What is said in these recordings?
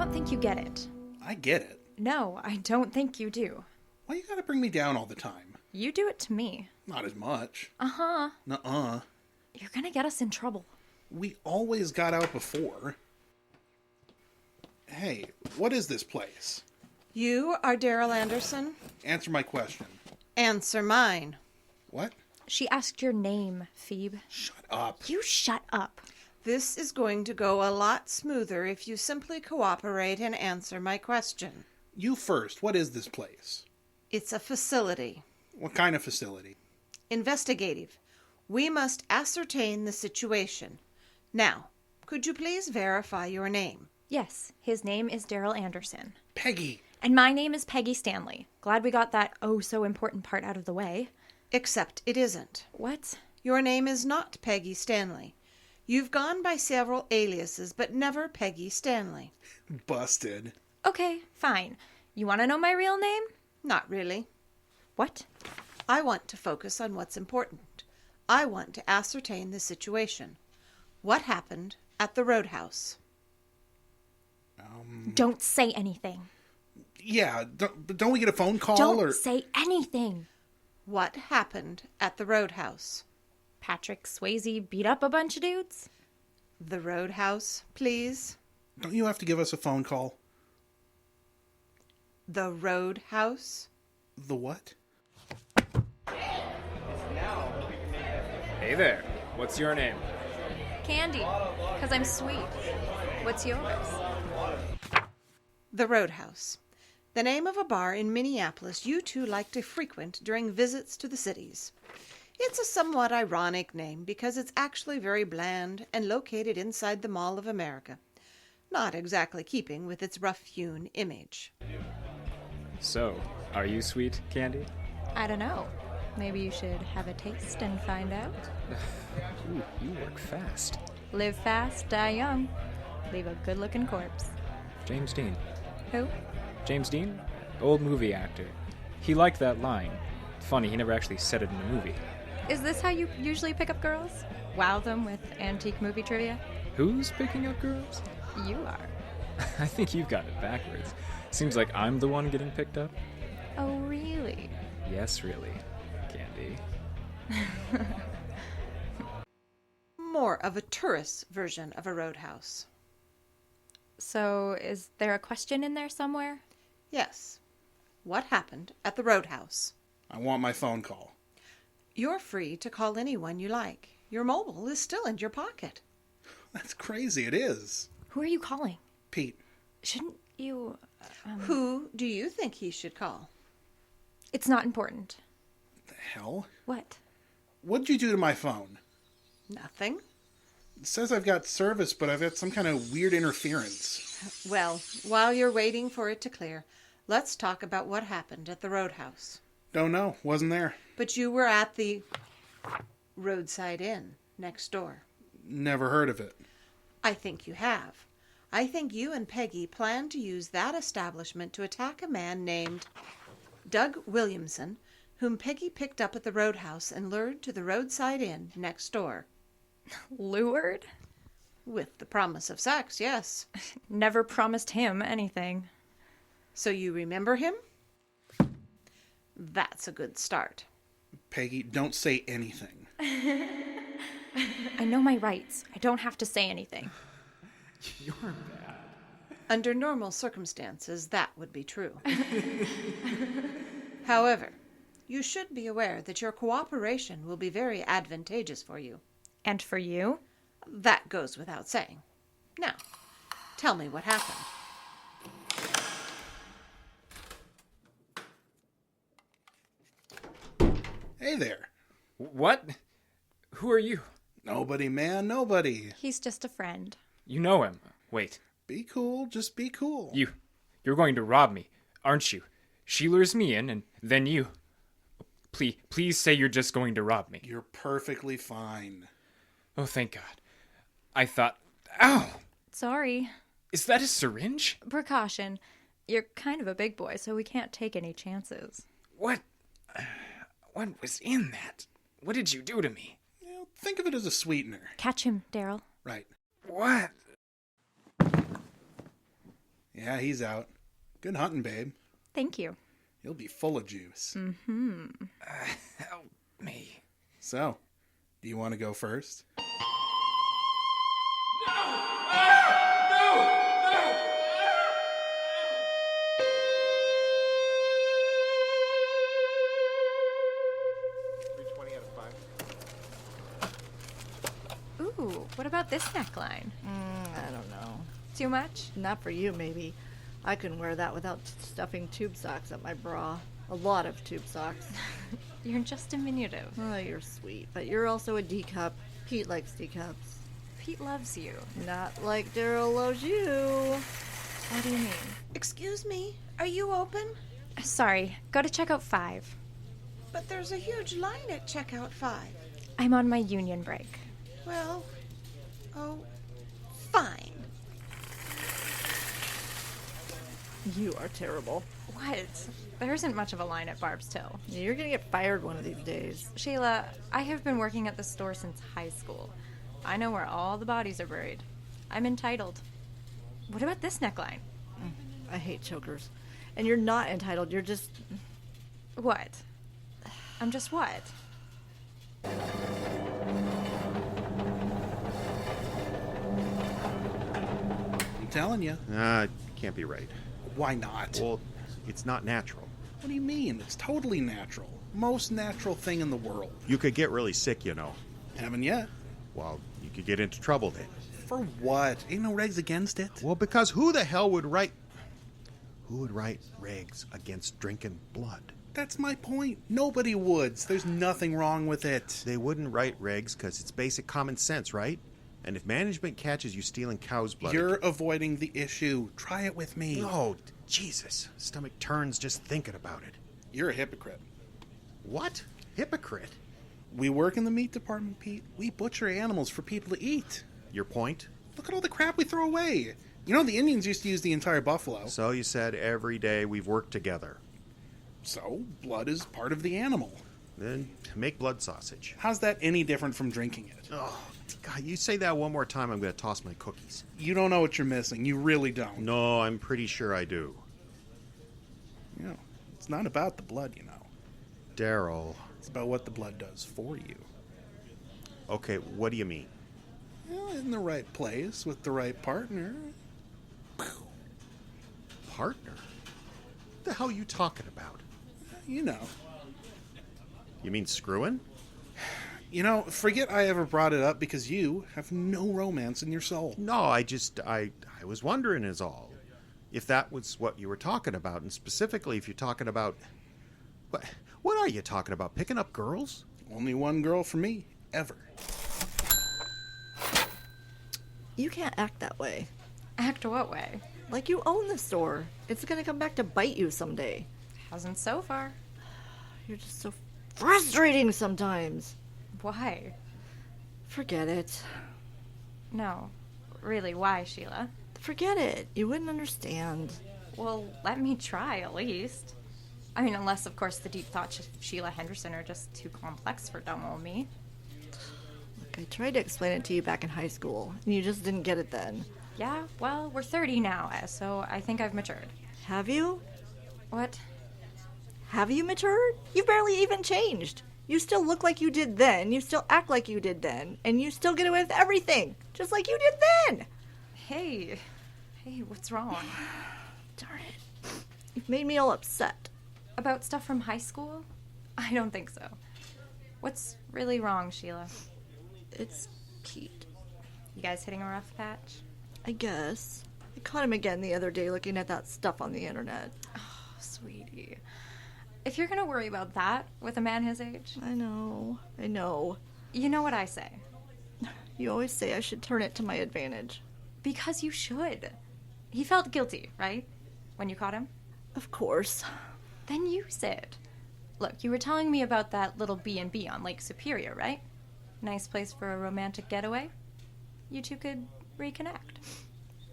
don't think you get it. I get it. No, I don't think you do. Why you gotta bring me down all the time? You do it to me. Not as much. Uh-huh. Nuh-uh. You're gonna get us in trouble. We always got out before. Hey, what is this place? You are Daryl Anderson? Answer my question. Answer mine. What? She asked your name, Phoebe. Shut up. You shut up. This is going to go a lot smoother if you simply cooperate and answer my question. You first. What is this place? It's a facility. What kind of facility? Investigative. We must ascertain the situation. Now, could you please verify your name? Yes, his name is Daryl Anderson. Peggy. And my name is Peggy Stanley. Glad we got that oh-so-important part out of the way. Except it isn't. What? Your name is not Peggy Stanley. You've gone by several aliases, but never Peggy Stanley. Busted. Okay, fine. You want to know my real name? Not really. What? I want to focus on what's important. I want to ascertain the situation. What happened at the Roadhouse? Don't say anything. Yeah, don't we get a phone call Don't say anything. What happened at the Roadhouse? Patrick Swayze beat up a bunch of dudes? The Roadhouse, please. Don't you have to give us a phone call? The Roadhouse? The what? Hey there. What's your name? Candy, because I'm sweet. What's yours? The Roadhouse. The name of a bar in Minneapolis you two like to frequent during visits to the cities. It's a somewhat ironic name because it's actually very bland and located inside the Mall of America. Not exactly keeping with its rough-hewn image. So, are you sweet, Candy? I don't know. Maybe you should have a taste and find out. Ooh, you work fast. Live fast, die young. Leave a good-looking corpse. James Dean. Who? James Dean? Old movie actor. He liked that line. Funny, he never actually said it in the movie. Is this how you usually pick up girls? Wow them with antique movie trivia? Who's picking up girls? You are. I think you've got it backwards. Seems like I'm the one getting picked up. Oh, really? Yes, really, Candy. More of a tourist version of a roadhouse. So, is there a question in there somewhere? Yes. What happened at the Roadhouse? I want my phone call. You're free to call anyone you like. Your mobile is still in your pocket. That's crazy, it is. Who are you calling? Pete. Shouldn't you... Who do you think he should call? It's not important. The hell? What? What'd you do to my phone? Nothing. It says I've got service, but I've got some kind of weird interference. Well, while you're waiting for it to clear, let's talk about what happened at the Roadhouse. Don't know. Wasn't there. But you were at the Roadside Inn next door. Never heard of it. I think you have. I think you and Peggy planned to use that establishment to attack a man named Doug Williamson, whom Peggy picked up at the Roadhouse and lured to the Roadside Inn next door. Lured? With the promise of sex, yes. Never promised him anything. So you remember him? That's a good start. Peggy, don't say anything. I know my rights. I don't have to say anything. You're bad. Under normal circumstances, that would be true. However, you should be aware that your cooperation will be very advantageous for you. And for you? That goes without saying. Now, tell me what happened. Hey there. What? Who are you? Nobody, man, nobody. He's just a friend. You know him. Wait. Be cool, just be cool. You're going to rob me, aren't you? She lures me in, and then you... Please say you're just going to rob me. You're perfectly fine. Oh, thank God. I thought... Ow! Sorry. Is that a syringe? Precaution. You're kind of a big boy, so we can't take any chances. What was in that? What did you do to me? You know, think of it as a sweetener. Catch him, Daryl. Right. What? Yeah, he's out. Good hunting, babe. Thank you. You'll be full of juice. Help me. So, do you want to go first? Ooh, what about this neckline? I don't know. Too much? Not for you, maybe. I couldn't wear that without stuffing tube socks up my bra. A lot of tube socks. You're just diminutive. Oh, you're sweet. But you're also a D-cup. Pete likes D-cups. Pete loves you. Not like Daryl loves you. What do you mean? Excuse me, are you open? Sorry, go to checkout 5. But there's a huge line at checkout 5. I'm on my union break. Well, oh, fine. You are terrible. What? There isn't much of a line at Barb's Till. You're gonna get fired one of these days. Sheila, I have been working at the store since high school. I know where all the bodies are buried. I'm entitled. What about this neckline? I hate chokers. And you're not entitled, you're just... What? I'm just what? I'm telling you. Can't be right. Why not? Well, it's not natural. What do you mean? It's totally natural. Most natural thing in the world. You could get really sick, you know. Haven't yet. Well, you could get into trouble then. For what? Ain't no regs against it. Well, because who the hell would write... Who would write regs against drinking blood? That's my point. Nobody would. There's nothing wrong with it. They wouldn't write regs because it's basic common sense, right? And if management catches you stealing cow's blood... You're avoiding the issue. Try it with me. Oh, Jesus. Stomach turns just thinking about it. You're a hypocrite. What? Hypocrite? We work in the meat department, Pete. We butcher animals for people to eat. Your point? Look at all the crap we throw away. You know, the Indians used to use the entire buffalo. So you said every day we've worked together. So, blood is part of the animal. Then make blood sausage. How's that any different from drinking it? Oh, God, you say that one more time, I'm going to toss my cookies. You don't know what you're missing. You really don't. No, I'm pretty sure I do. You know, it's not about the blood, you know. Daryl. It's about what the blood does for you. Okay, what do you mean? Well, in the right place, with the right partner. Partner? What the hell are you talking about? You know. You mean screwing? You know, forget I ever brought it up because you have no romance in your soul. No, I was wondering is all. If that was what you were talking about, and specifically if you're talking about... What are you talking about? Picking up girls? Only one girl for me, ever. You can't act that way. Act what way? Like you own the store. It's gonna come back to bite you someday. Hasn't so far. You're just so frustrating sometimes. Why? Forget it. No. Really, why, Sheila? Forget it. You wouldn't understand. Well, let me try, at least. I mean, unless, of course, the deep thoughts of Sheila Henderson are just too complex for dumb old me. Look, I tried to explain it to you back in high school, and you just didn't get it then. Yeah, well, we're 30 now, so I think I've matured. Have you? What? Have you matured? You've barely even changed. You still look like you did then, you still act like you did then, and you still get away with everything, just like you did then! Hey, what's wrong? Darn it. You've made me all upset. About stuff from high school? I don't think so. What's really wrong, Sheila? It's Pete. You guys hitting a rough patch? I guess. I caught him again the other day looking at that stuff on the internet. Oh, sweetie. If you're gonna worry about that with a man his age... I know. You know what I say. You always say I should turn it to my advantage. Because you should. He felt guilty, right? When you caught him? Of course. Then use it. Look, you were telling me about that little B&B on Lake Superior, right? Nice place for a romantic getaway? You two could reconnect.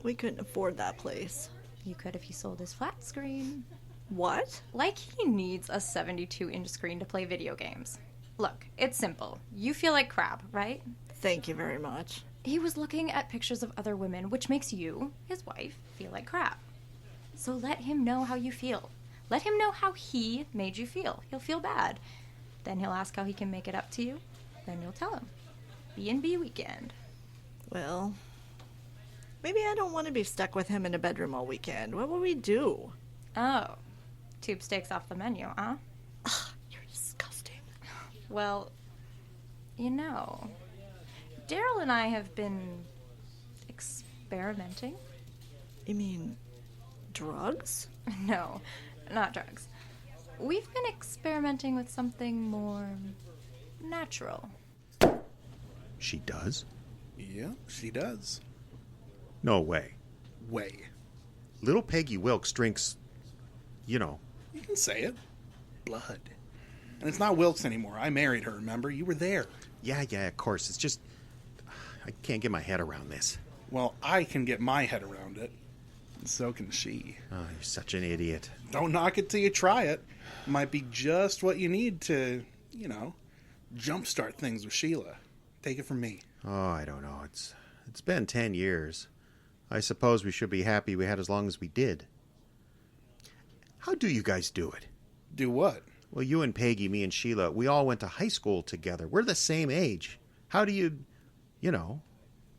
We couldn't afford that place. You could if he sold his flat screen. What? Like he needs a 72-inch screen to play video games. Look, it's simple. You feel like crap, right? Thank you very much. He was looking at pictures of other women, which makes you, his wife, feel like crap. So let him know how you feel. Let him know how he made you feel. He'll feel bad. Then he'll ask how he can make it up to you. Then you'll tell him. B&B weekend. Well, maybe I don't want to be stuck with him in a bedroom all weekend. What will we do? Oh, tube steaks off the menu, huh? Ugh, you're disgusting. Well, you know, Daryl and I have been experimenting. You mean drugs? No, not drugs. We've been experimenting with something more natural. She does? Yeah, she does. No way. Way. Little Peggy Wilkes drinks, you know. You can say it. Blood. And it's not Wilkes anymore. I married her, remember? You were there. Yeah, of course. It's just, I can't get my head around this. Well, I can get my head around it. And so can she. Oh, you're such an idiot. Don't knock it till you try it. Might be just what you need to, jumpstart things with Sheila. Take it from me. Oh, I don't know. It's been 10 years. I suppose we should be happy we had as long as we did. How do you guys do it? Do what? Well, you and Peggy, me and Sheila, we all went to high school together. We're the same age. How do you know?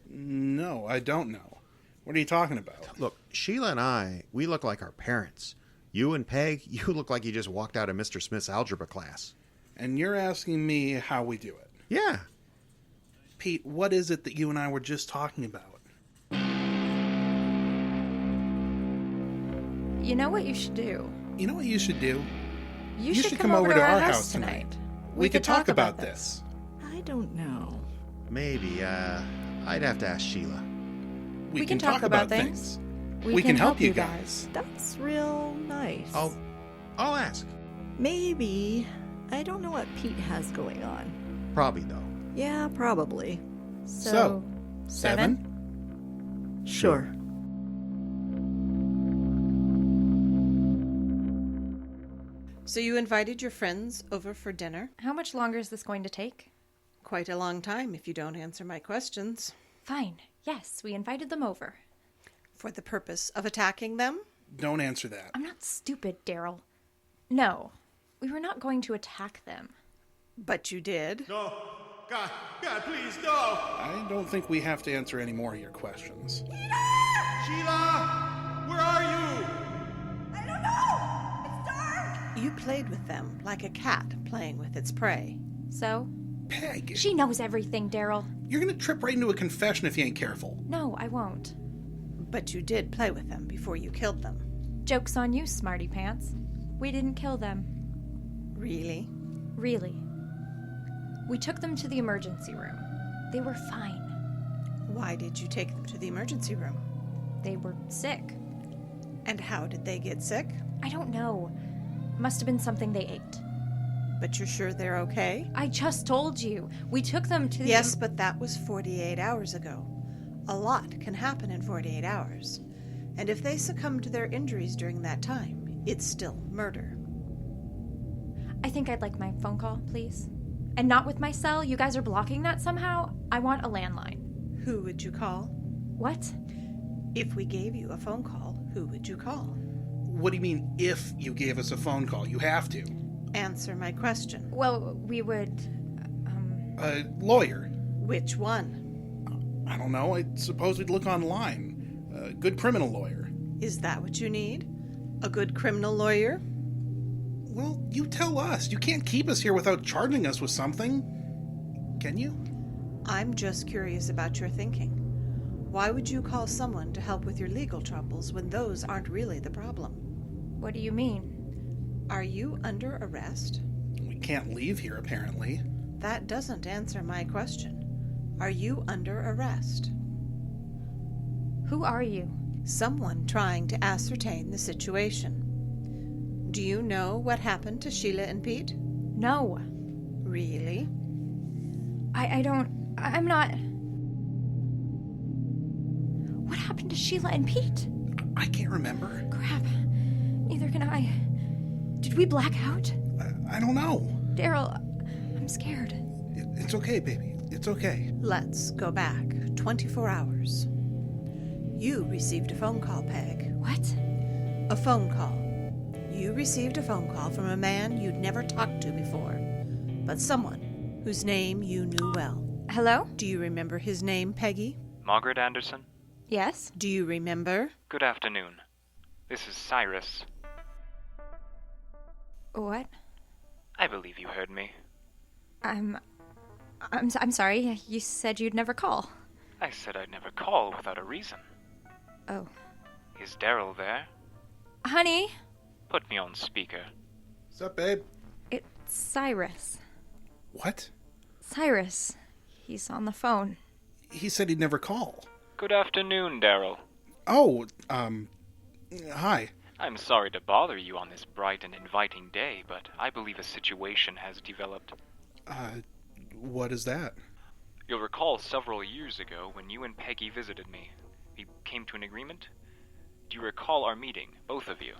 No, I don't know. What are you talking about? Look, Sheila and I, we look like our parents. You and Peg, you look like you just walked out of Mr. Smith's algebra class. And you're asking me how we do it. Yeah. Pete, what is it that you and I were just talking about? You know what you should do? You know what you should do? You should come over to our house tonight. We could talk about this. I don't know. Maybe, I'd have to ask Sheila. We can talk about things. We can help you guys. That's real nice. I'll ask. Maybe. I don't know what Pete has going on. Probably, though. Yeah, probably. So, 7? Sure. So you invited your friends over for dinner? How much longer is this going to take? Quite a long time if you don't answer my questions. Fine. Yes, we invited them over. For the purpose of attacking them? Don't answer that. I'm not stupid, Daryl. No, we were not going to attack them. But you did. No. God, please, no. I don't think we have to answer any more of your questions. Sheila! Where are you? I don't know! It's dark! You played with them like a cat playing with its prey. So? Peg! She knows everything, Daryl. You're gonna trip right into a confession if you ain't careful. No, I won't. But you did play with them before you killed them. Joke's on you, smarty pants. We didn't kill them. Really? Really. We took them to the emergency room. They were fine. Why did you take them to the emergency room? They were sick. And how did they get sick? I don't know. Must have been something they ate. But you're sure they're okay? I just told you. We took them to the... Yes, but that was 48 hours ago. A lot can happen in 48 hours. And if they succumb to their injuries during that time, it's still murder. I think I'd like my phone call, please. And not with my cell. You guys are blocking that somehow. I want a landline. Who would you call? What? If we gave you a phone call, who would you call? What do you mean, if you gave us a phone call? You have to. Answer my question. Well, we would... A lawyer. Which one? I don't know. I suppose we'd look online. A good criminal lawyer. Is that what you need? A good criminal lawyer? Well, you tell us. You can't keep us here without charging us with something. Can you? I'm just curious about your thinking. Why would you call someone to help with your legal troubles when those aren't really the problem? What do you mean? Are you under arrest? We can't leave here, apparently. That doesn't answer my question. Are you under arrest? Who are you? Someone trying to ascertain the situation. Do you know what happened to Sheila and Pete? No. Really? I'm not... What happened to Sheila and Pete? I can't remember. Crap. Neither can I. Did we black out? I don't know. Daryl, I'm scared. It's okay, baby. It's okay. Let's go back 24 hours. You received a phone call, Peg. What? A phone call. You received a phone call from a man you'd never talked to before, but someone whose name you knew well. Hello? Do you remember his name, Peggy? Margaret Anderson? Yes? Do you remember? Good afternoon. This is Cyrus. What? I believe you heard me. I'm sorry. You said you'd never call. I said I'd never call without a reason. Oh. Is Daryl there? Honey? Put me on speaker. What's up, babe? It's Cyrus. What? Cyrus. He's on the phone. He said he'd never call. Good afternoon, Daryl. Oh, hi. I'm sorry to bother you on this bright and inviting day, but I believe a situation has developed. What is that? You'll recall several years ago when you and Peggy visited me. We came to an agreement? Do you recall our meeting, both of you?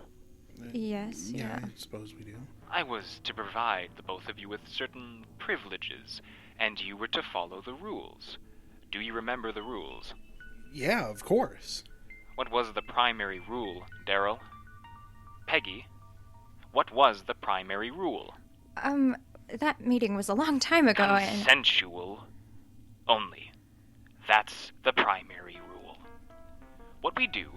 Yes, yeah. I suppose we do. I was to provide the both of you with certain privileges, and you were to follow the rules. Do you remember the rules? Yeah, of course. What was the primary rule, Daryl? Peggy, what was the primary rule? That meeting was a long time ago, and... Consensual only. That's the primary rule. What we do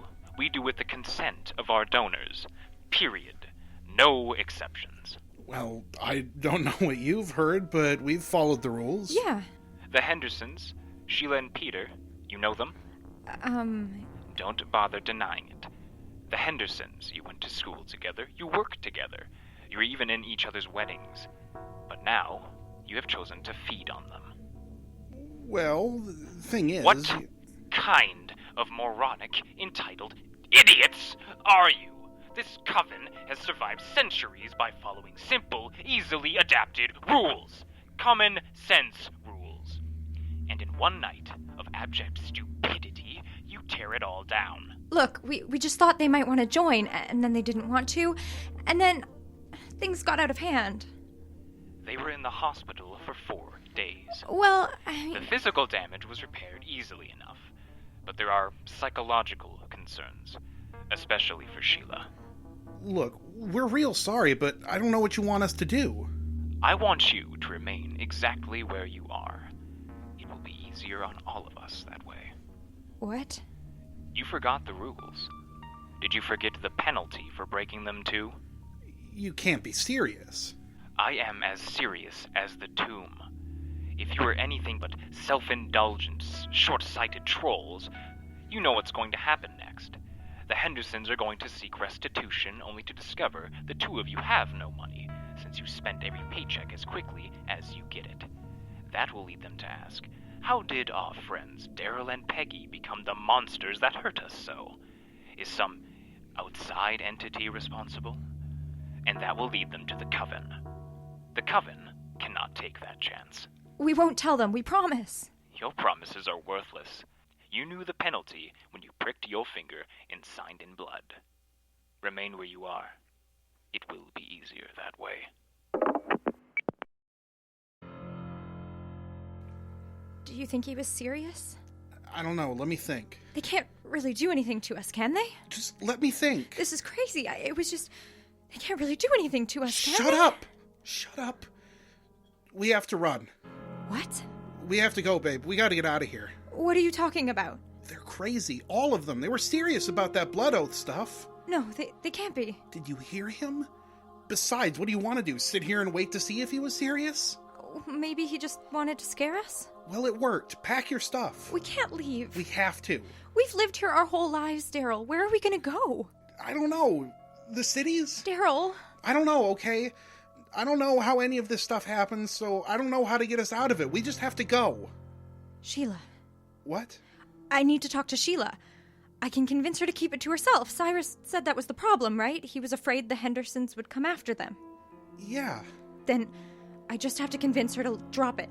with the consent of our donors. Period. No exceptions. Well, I don't know what you've heard, but we've followed the rules. Yeah. The Hendersons, Sheila and Peter, you know them? Don't bother denying it. The Hendersons, you went to school together, you worked together, you were even in each other's weddings. But now, you have chosen to feed on them. Well, the thing is... What kind of moronic, entitled idiots are you? This coven has survived centuries by following simple, easily adapted rules. Common sense rules. And in one night of abject stupidity, you tear it all down. Look, we just thought they might want to join, and then they didn't want to, and then things got out of hand. They were in the hospital for 4 days. Well, The physical damage was repaired easily enough, but there are psychological concerns, especially for Sheila. Look, we're real sorry, but I don't know what you want us to do. I want you to remain exactly where you are. It will be easier on all of us that way. What? You forgot the rules. Did you forget the penalty for breaking them too? You can't be serious. I am as serious as the tomb. If you are anything but self-indulgent, short-sighted trolls, you know what's going to happen next. The Hendersons are going to seek restitution only to discover the two of you have no money, since you spent every paycheck as quickly as you get it. That will lead them to ask, how did our friends Daryl and Peggy become the monsters that hurt us so? Is some outside entity responsible? And that will lead them to the Coven. The Coven cannot take that chance. We won't tell them, we promise. Your promises are worthless. You knew the penalty when you pricked your finger and signed in blood. Remain where you are. It will be easier that way. Do you think he was serious? I don't know, let me think. They can't really do anything to us, can they? Just let me think. This is crazy. It was just... They can't really do anything to us, can Shut they? up! Shut up. We have to run. What? We have to go, babe. We gotta get out of here. What are you talking about? They're crazy. All of them. They were serious about that blood oath stuff. No, they can't be. Did you hear him? Besides, what do you want to do? Sit here and wait to see if he was serious? Maybe he just wanted to scare us? Well, it worked. Pack your stuff. We can't leave. We have to. We've lived here our whole lives, Daryl. Where are we gonna go? I don't know. The cities? Daryl. I don't know, okay? I don't know how any of this stuff happens, so I don't know how to get us out of it. We just have to go. Sheila. What? I need to talk to Sheila. I can convince her to keep it to herself. Cyrus said that was the problem, right? He was afraid the Hendersons would come after them. Yeah. Then I just have to convince her to drop it.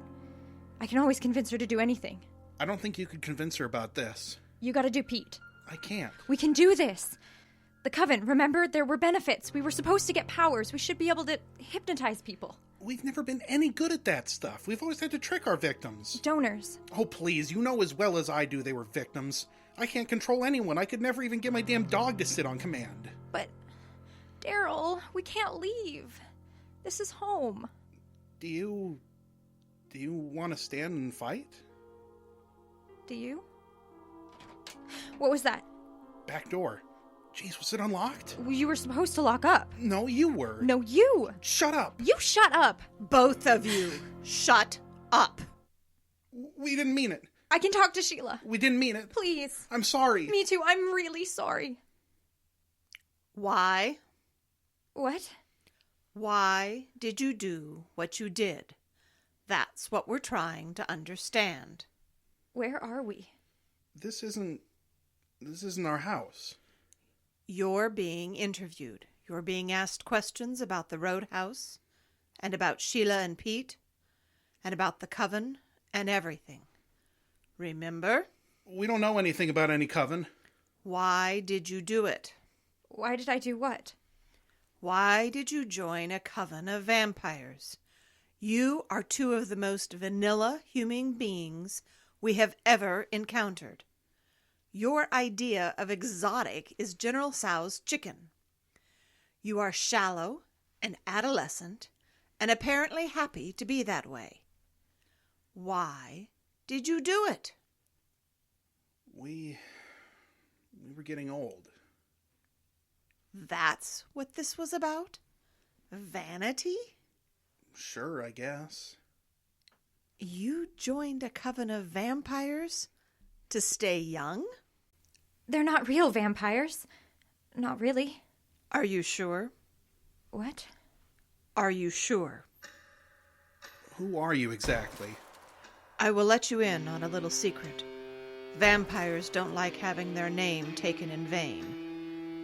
I can always convince her to do anything. I don't think you could convince her about this. You gotta do Pete. I can't. We can do this. The Coven, remember? There were benefits. We were supposed to get powers. We should be able to hypnotize people. We've never been any good at that stuff. We've always had to trick our victims. Donors. Oh, please, you know as well as I do they were victims. I can't control anyone. I could never even get my damn dog to sit on command. But, Daryl, we can't leave. This is home. Do you want to stand and fight? Do you? What was that? Back door. Jeez, was it unlocked? You were supposed to lock up. No, you were. No, you! Shut up. You shut up! Both of you, shut up. We didn't mean it. I can talk to Sheila. We didn't mean it. Please. I'm sorry. Me too. I'm really sorry. Why? What? Why did you do what you did? That's what we're trying to understand. Where are we? This isn't our house. You're being interviewed. You're being asked questions about the roadhouse, and about Sheila and Pete, and about the coven, and everything. Remember? We don't know anything about any coven. Why did you do it? Why did I do what? Why did you join a coven of vampires? You are two of the most vanilla human beings we have ever encountered. Your idea of exotic is General Tso's chicken. You are shallow and adolescent and apparently happy to be that way. Why did you do it? We were getting old. That's what this was about? Vanity? Sure, I guess. You joined a coven of vampires to stay young? They're not real vampires. Not really. Are you sure? What? Are you sure? Who are you exactly? I will let you in on a little secret. Vampires don't like having their name taken in vain.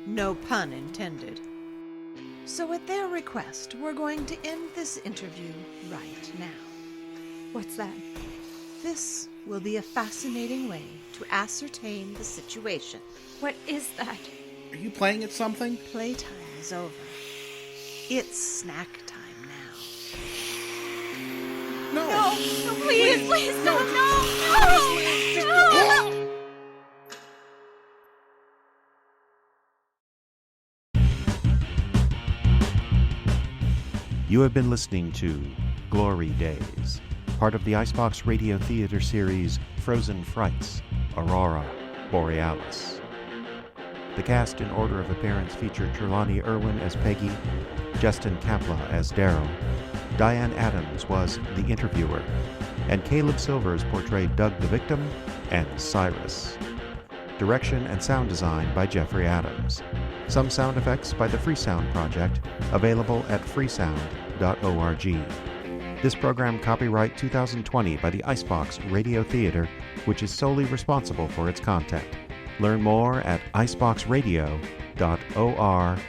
No pun intended. So at their request, we're going to end this interview right now. What's that? This will be a fascinating way to ascertain the situation. What is that? Are you playing at something? Playtime is over. It's snack time now. No! No, please, please, no, no! You have been listening to Glory Days, part of the Icebox radio theater series Frozen Frights, Aurora Borealis. The cast in order of appearance featured Trelawney Irwin as Peggy, Justin Kapla as Daryl, Diane Adams was the interviewer, and Caleb Silvers portrayed Doug the victim and Cyrus. Direction and sound design by Jeffrey Adams. Some sound effects by the Freesound Project, available at freesound.org. This program copyright 2020 by the Icebox Radio Theater, which is solely responsible for its content. Learn more at iceboxradio.org.